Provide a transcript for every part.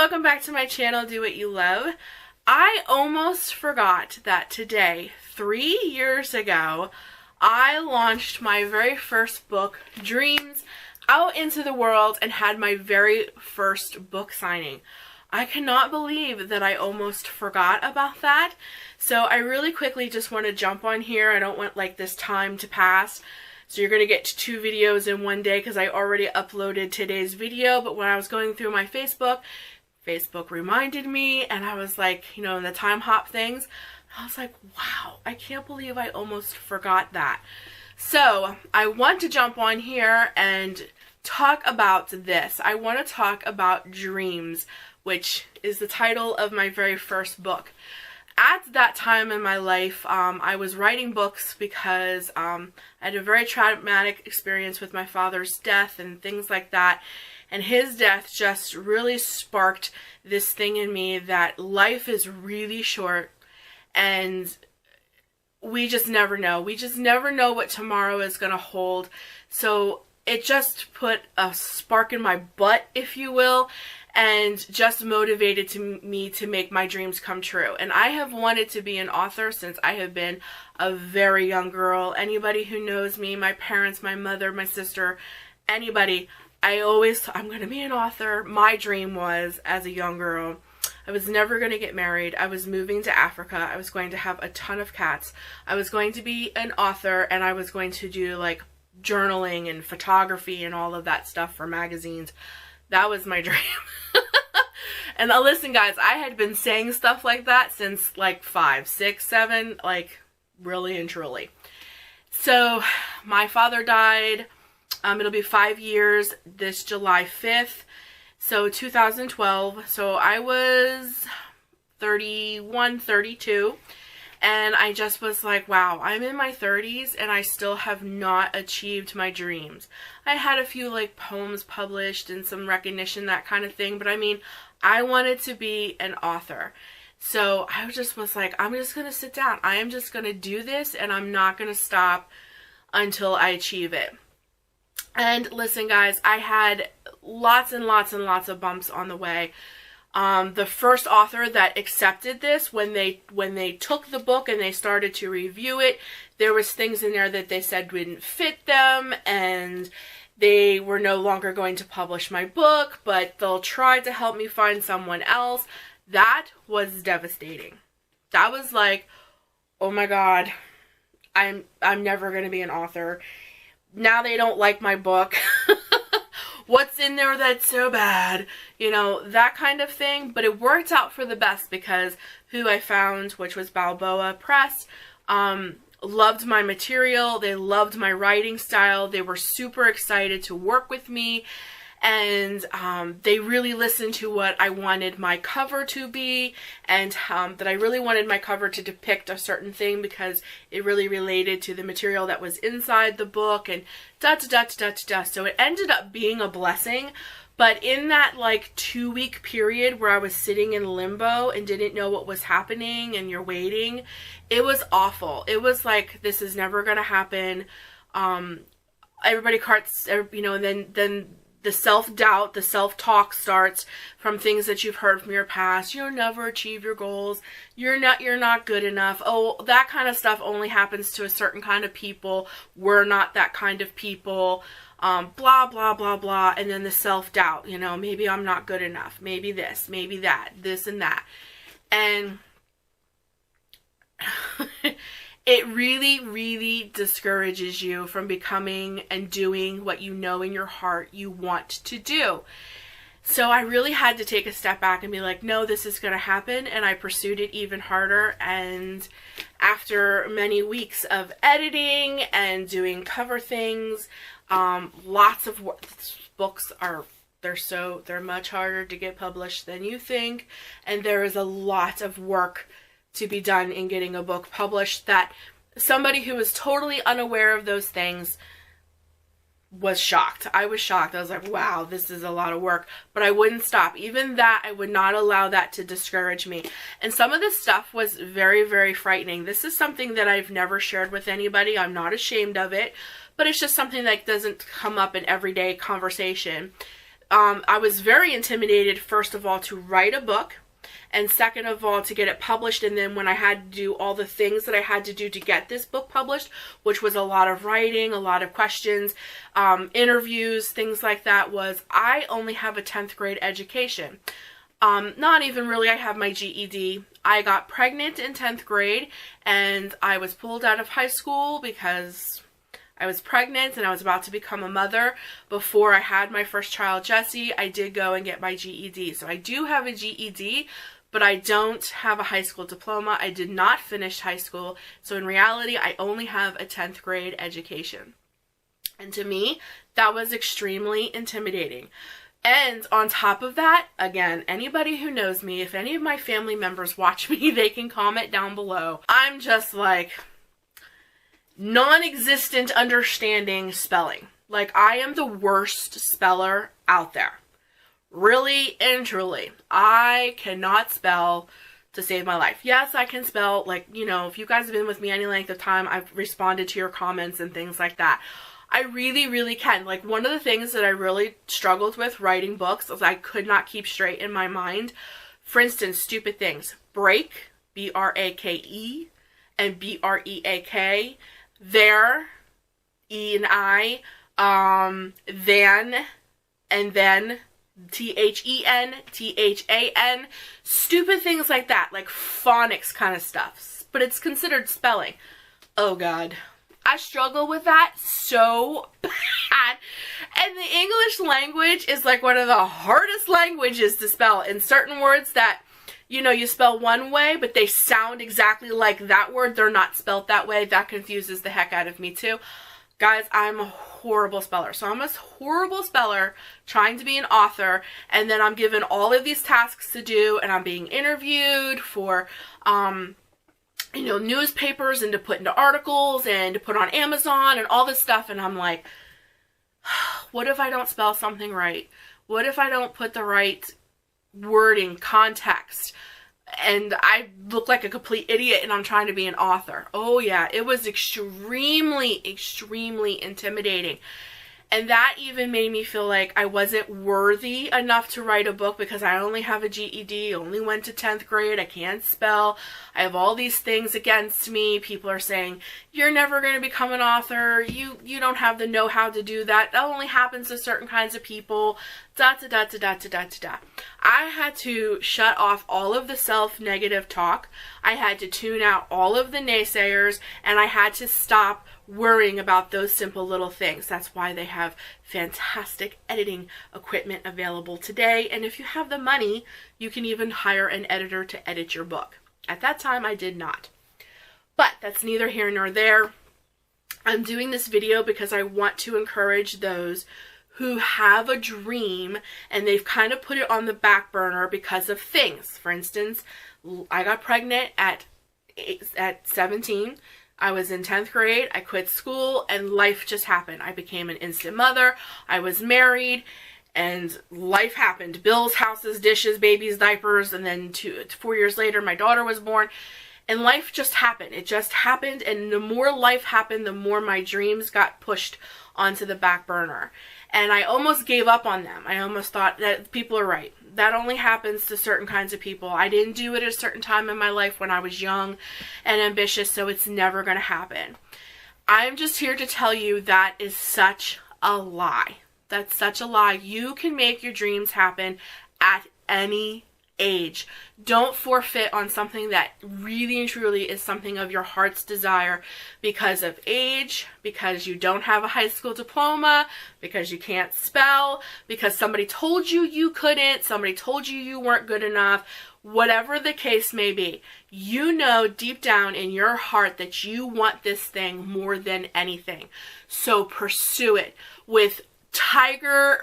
welcome back to my channel, Do What You Love. I almost forgot that today, 3 years ago, I launched my very first book, Dreams, out into the world and had my very first book signing. I cannot believe that I almost forgot about that. So I really quickly just want to jump on here. I don't want like this time to pass. So you're going to get 2 videos in one day because I already uploaded today's video. But when I was going through my Facebook reminded me, and I was like, you know, in the time hop things, I was like, wow, I can't believe I almost forgot that. So I want to jump on here and talk about this. I want to talk about Dreams, which is the title of my very first book. At that time in my life, I was writing books because I had a very traumatic experience with my father's death and things like that. And his death just really sparked this thing in me that life is really short and we just never know. We just never know what tomorrow is going to hold. So it just put a spark in my butt, if you will, and just motivated me to make my dreams come true. And I have wanted to be an author since I have been a very young girl. Anybody who knows me, my parents, my mother, my sister, anybody, I'm going to be an author. My dream was, as a young girl, I was never going to get married. I was moving to Africa. I was going to have a ton of cats. I was going to be an author, and I was going to do like journaling and photography and all of that stuff for magazines. That was my dream. And listen guys, I had been saying stuff like that since like 5, 6, 7, like really and truly. So my father died. It'll be 5 years this July 5th. So 2012. So I was 31, 32. And I just was like, wow, I'm in my 30s and I still have not achieved my dreams. I had a few like poems published and some recognition, that kind of thing. But I mean, I wanted to be an author. So I just was like, I'm just going to sit down. I am just going to do this and I'm not going to stop until I achieve it. And listen guys, I had lots and lots and lots of bumps on the way. The first author that accepted this, when they took the book and they started to review it, there was things in there that they said didn't fit them, and they were no longer going to publish my book, but they'll try to help me find someone else. That was devastating. That was like, oh my God, I'm never going to be an author. Now they don't like my book. What's in there that's so bad? You know, that kind of thing. But it worked out for the best because who I found, which was Balboa Press, loved my material. They loved my writing style. They were super excited to work with me. And they really listened to what I wanted my cover to be, and that I really wanted my cover to depict a certain thing because it really related to the material that was inside the book, and da-da-da-da-da-da. So it ended up being a blessing. But in that like 2-week period where I was sitting in limbo and didn't know what was happening and you're waiting, it was awful. It was like, this is never going to happen. Everybody carts, you know, and then the self-doubt, the self-talk starts from things that you've heard from your past. You'll never achieve your goals. You're not good enough. Oh, that kind of stuff only happens to a certain kind of people. We're not that kind of people. Blah, blah, blah, blah. And then the self-doubt, you know, maybe I'm not good enough. Maybe this, maybe that, this and that. And it really, really discourages you from becoming and doing what you know in your heart you want to do. So I really had to take a step back and be like, no, this is going to happen. And I pursued it even harder. And after many weeks of editing and doing cover things, lots of books they're much harder to get published than you think. And there is a lot of work to be done in getting a book published that somebody who was totally unaware of those things was shocked. I was shocked. I was like, wow, this is a lot of work. But I wouldn't stop. Even that, I would not allow that to discourage me. And some of this stuff was very, very frightening. This is something that I've never shared with anybody. I'm not ashamed of it. But it's just something that doesn't come up in everyday conversation. I was very intimidated, first of all, to write a book, and second of all, to get it published. And then when I had to do all the things that I had to do to get this book published, which was a lot of writing, a lot of questions, interviews, things like that, was I only have a 10th grade education. Not even really, I have my GED. I got pregnant in 10th grade, and I was pulled out of high school because I was pregnant and I was about to become a mother. Before I had my first child, Jessie, I did go and get my GED. So I do have a GED, but I don't have a high school diploma. I did not finish high school. So in reality, I only have a 10th grade education. And to me, that was extremely intimidating. And on top of that, again, anybody who knows me, if any of my family members watch me, they can comment down below. I'm just like non-existent understanding spelling. Like, I am the worst speller out there. Really and truly. I cannot spell to save my life. Yes, I can spell, like, you know, if you guys have been with me any length of time, I've responded to your comments and things like that. I really, really can. Like, one of the things that I really struggled with writing books is I could not keep straight in my mind. For instance, stupid things. Break, B-R-A-K-E, and B-R-E-A-K. There, E and I, then, and then, T-H-E-N, T-H-A-N. Stupid things like that, like phonics kind of stuff. But it's considered spelling. Oh, God. I struggle with that so bad. And the English language is like one of the hardest languages to spell. In certain words that, you know, you spell one way, but they sound exactly like that word. They're not spelled that way. That confuses the heck out of me too. Guys, I'm a horrible speller. So I'm a horrible speller trying to be an author, and then I'm given all of these tasks to do, and I'm being interviewed for, you know, newspapers and to put into articles and to put on Amazon and all this stuff. And I'm like, what if I don't spell something right? What if I don't put the right wording, context? And I look like a complete idiot and I'm trying to be an author. Oh yeah, it was extremely, extremely intimidating. And that even made me feel like I wasn't worthy enough to write a book because I only have a GED, only went to 10th grade, I can't spell, I have all these things against me. People are saying, you're never going to become an author, you don't have the know-how to do that, that only happens to certain kinds of people, da da da da da da da da. I had to shut off all of the self-negative talk, I had to tune out all of the naysayers, and I had to stop worrying about those simple little things. That's why they have fantastic editing equipment available today. And if you have the money, you can even hire an editor to edit your book. At that time, I did not. But that's neither here nor there. I'm doing this video because I want to encourage those who have a dream and they've kind of put it on the back burner because of things. For instance, I got pregnant at 17. I was in 10th grade, I quit school, and life just happened. I became an instant mother, I was married, and life happened. Bills, houses, dishes, babies, diapers, and then 4 years later, my daughter was born, and life just happened. It just happened, and the more life happened, the more my dreams got pushed onto the back burner. And I almost gave up on them. I almost thought that people are right. That only happens to certain kinds of people. I didn't do it at a certain time in my life when I was young and ambitious, so it's never going to happen. I'm just here to tell you that is such a lie. That's such a lie. You can make your dreams happen at any age. Don't forfeit on something that really and truly is something of your heart's desire because of age, because you don't have a high school diploma, because you can't spell, because somebody told you you couldn't, somebody told you you weren't good enough. Whatever the case may be, you know deep down in your heart that you want this thing more than anything. So pursue it with tiger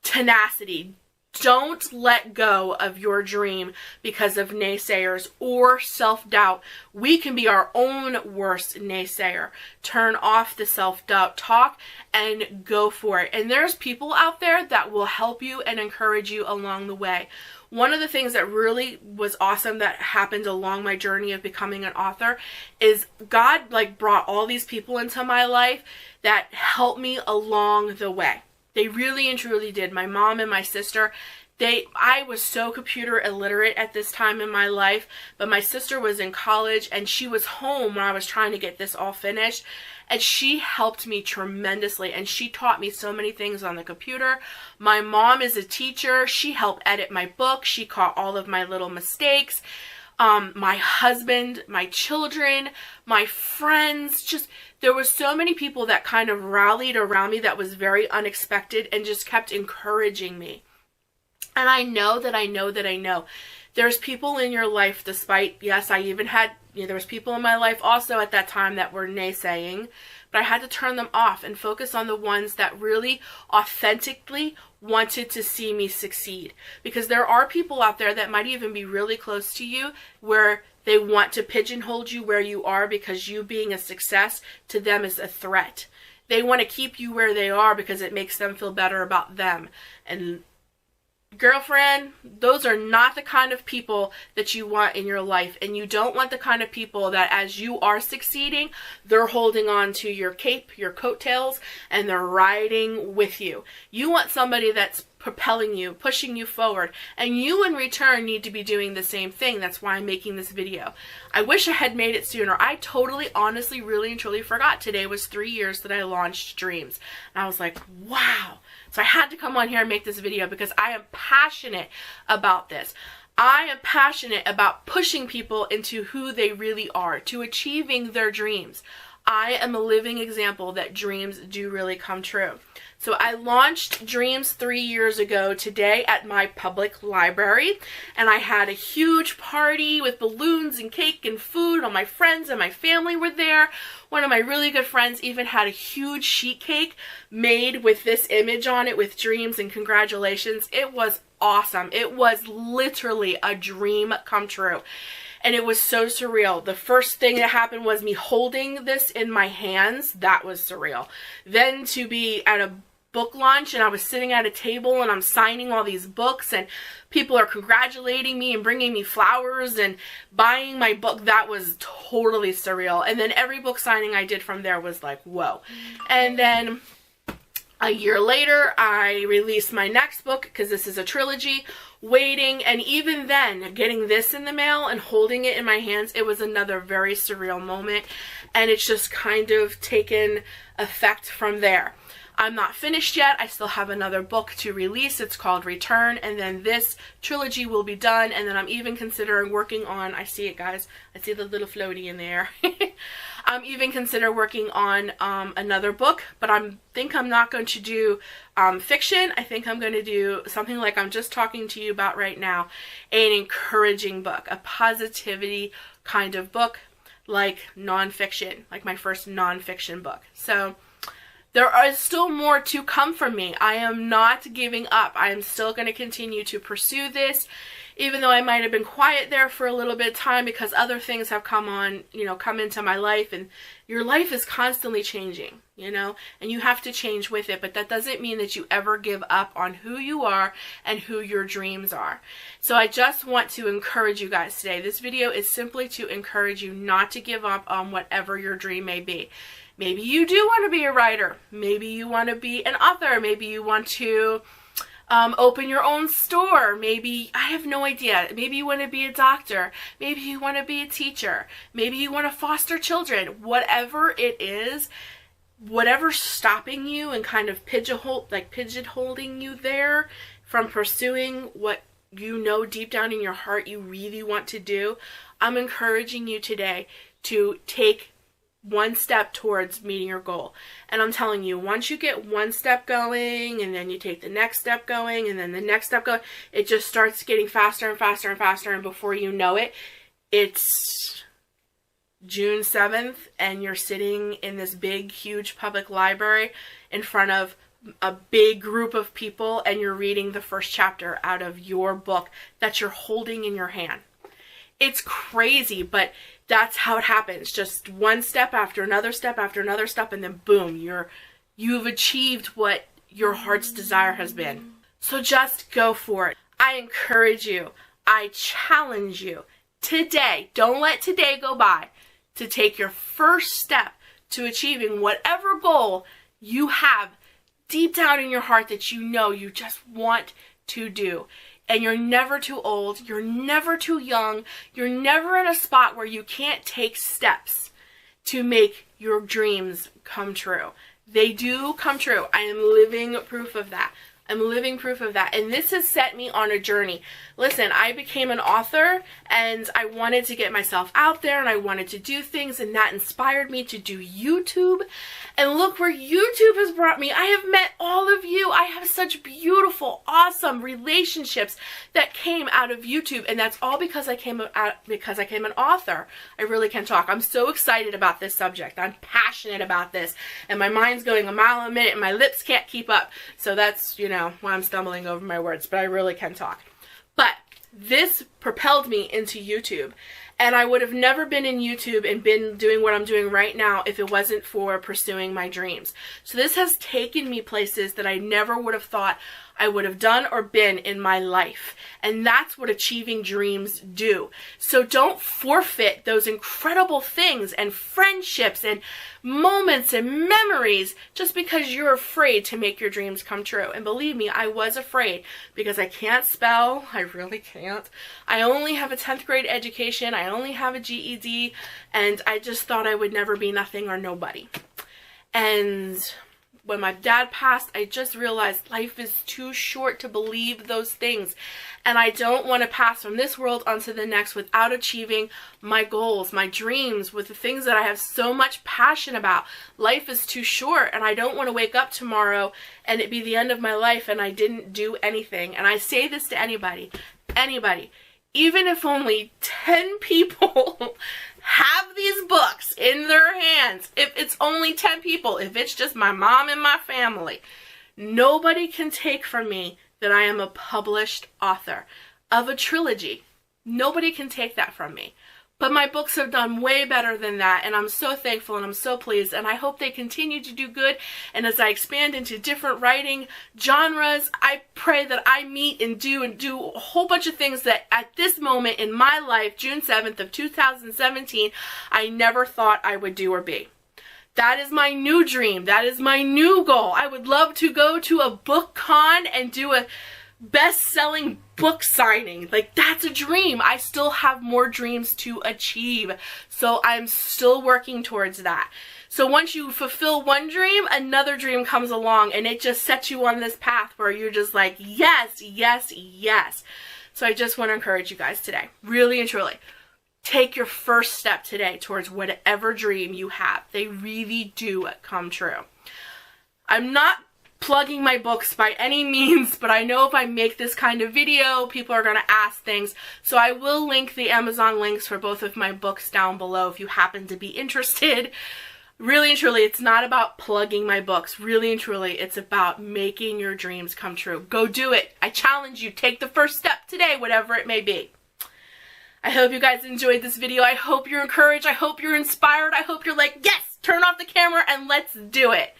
tenacity. Don't let go of your dream because of naysayers or self-doubt. We can be our own worst naysayer. Turn off the self-doubt talk and go for it. And there's people out there that will help you and encourage you along the way. One of the things that really was awesome that happened along my journey of becoming an author is God brought all these people into my life that helped me along the way. They really and truly did. My mom and my sister, I was so computer illiterate at this time in my life, but my sister was in college and she was home when I was trying to get this all finished, and she helped me tremendously, and she taught me so many things on the computer. My mom is a teacher. She helped edit my book. She caught all of my little mistakes. My husband, my children, my friends, just there were so many people that kind of rallied around me that was very unexpected and just kept encouraging me. And I know there's people in your life, despite, yes, I even had, there was people in my life also at that time that were naysaying, but I had to turn them off and focus on the ones that really authentically wanted to see me succeed. Because there are people out there that might even be really close to you where they want to pigeonhole you where you are because you being a success to them is a threat. They want to keep you where they are because it makes them feel better about them. And girlfriend, those are not the kind of people that you want in your life, and you don't want the kind of people that as you are succeeding, they're holding on to your cape, your coattails, and they're riding with you. You want somebody that's propelling you, pushing you forward, and you in return need to be doing the same thing. That's why I'm making this video. I wish I had made it sooner. I totally, honestly, really and truly forgot. Today was 3 years that I launched Dreams, and I was like, wow. So I had to come on here and make this video because I am passionate about this. I am passionate about pushing people into who they really are, to achieving their dreams. I am a living example that dreams do really come true. So I launched Dreams 3 years ago today at my public library, and I had a huge party with balloons and cake and food. All my friends and my family were there. One of my really good friends even had a huge sheet cake made with this image on it with Dreams and congratulations. It was awesome. It was literally a dream come true. And it was so surreal. The first thing that happened was me holding this in my hands. That was surreal. Then to be at a book launch and I was sitting at a table and I'm signing all these books and people are congratulating me and bringing me flowers and buying my book. That was totally surreal. And then every book signing I did from there was like, whoa. And then a year later, I released my next book because this is a trilogy, waiting, and even then, getting this in the mail and holding it in my hands, it was another very surreal moment, and it's just kind of taken effect from there. I'm not finished yet. I still have another book to release. It's called Return, and then this trilogy will be done, and then I'm even considering working on, I see it guys, I see the little floaty in there. I'm even considering working on another book, but I think I'm not going to do fiction. I think I'm going to do something like I'm just talking to you about right now, an encouraging book, a positivity kind of book, like nonfiction, like my first nonfiction book. So there is still more to come from me. I am not giving up. I am still going to continue to pursue this, even though I might have been quiet there for a little bit of time because other things have come into my life, and your life is constantly changing, and you have to change with it, but that doesn't mean that you ever give up on who you are and who your dreams are. So I just want to encourage you guys today. This video is simply to encourage you not to give up on whatever your dream may be. Maybe you do want to be a writer. Maybe you want to be an author. Maybe you want to open your own store. Maybe, I have no idea. Maybe you want to be a doctor. Maybe you want to be a teacher. Maybe you want to foster children. Whatever it is, whatever's stopping you and kind of pigeonholing you there from pursuing what you know deep down in your heart you really want to do, I'm encouraging you today to take one step towards meeting your goal. And I'm telling you, once you get one step going and then you take the next step going and then the next step going, it just starts getting faster and faster and faster, and before you know it, it's June 7th and you're sitting in this big, huge public library in front of a big group of people and you're reading the first chapter out of your book that you're holding in your hand. It's crazy, but that's how it happens. Just one step after another step after another step, and then boom, you've achieved what your heart's desire has been. So just go for it. I encourage you, I challenge you today, don't let today go by, to take your first step to achieving whatever goal you have deep down in your heart that you know you just want to do. And you're never too old, you're never too young, you're never in a spot where you can't take steps to make your dreams come true. They do come true. I am living proof of that. I'm living proof of that. And this has set me on a journey. Listen, I became an author and I wanted to get myself out there and I wanted to do things, and that inspired me to do YouTube. And look where YouTube has brought me. I have met all of you. I have such beautiful, awesome relationships that came out of YouTube, and that's all because I came an author. I really can talk. I'm so excited about this subject. I'm passionate about this, and my mind's going a mile a minute and my lips can't keep up. So that's, you know, why I'm stumbling over my words, but I really can talk. But this propelled me into YouTube. And I would have never been in YouTube and been doing what I'm doing right now if it wasn't for pursuing my dreams. So this has taken me places that I never would have thought I would have done or been in my life. And that's what achieving dreams do. So don't forfeit those incredible things and friendships and moments and memories just because you're afraid to make your dreams come true. And believe me, I was afraid because I can't spell. I really can't. I only have a 10th grade education. I only have a GED. And I just thought I would never be nothing or nobody. And when my dad passed, I just realized life is too short to believe those things. And I don't want to pass from this world onto the next without achieving my goals, my dreams, with the things that I have so much passion about. Life is too short, and I don't want to wake up tomorrow and it be the end of my life and I didn't do anything. And I say this to anybody, even if only 10 people have these books in their hands, if it's only 10 people, if it's just my mom and my family, nobody can take from me that I am a published author of a trilogy. Nobody can take that from me. But my books have done way better than that, and I'm so thankful and I'm so pleased, and I hope they continue to do good. And as I expand into different writing genres, I pray that I meet and do a whole bunch of things that at this moment in my life, June 7th of 2017, I never thought I would do or be. That is my new dream. That is my new goal. I would love to go to a book con and do a best-selling book signing. Like, that's a dream. I still have more dreams to achieve. So I'm still working towards that. So once you fulfill one dream, another dream comes along, and it just sets you on this path where you're just like, yes, yes, yes. So I just want to encourage you guys today, really and truly, take your first step today towards whatever dream you have. They really do come true. I'm not plugging my books by any means, but I know if I make this kind of video, people are going to ask things. So I will link the Amazon links for both of my books down below if you happen to be interested. Really and truly, it's not about plugging my books. Really and truly, it's about making your dreams come true. Go do it. I challenge you. Take the first step today, whatever it may be. I hope you guys enjoyed this video. I hope you're encouraged. I hope you're inspired. I hope you're like, yes, turn off the camera and let's do it.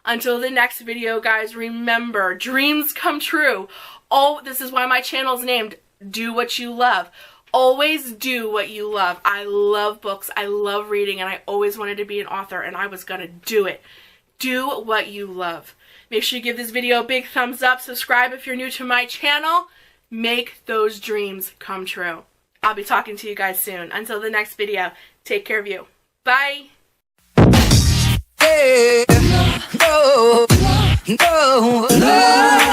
Until the next video, guys, remember, dreams come true. Oh, this is why my channel is named Do What You Love. Always do what you love. I love books. I love reading, and I always wanted to be an author, and I was going to do it. Do what you love. Make sure you give this video a big thumbs up. Subscribe if you're new to my channel. Make those dreams come true. I'll be talking to you guys soon. Until the next video, take care of you. Bye. Hey, no, no, no.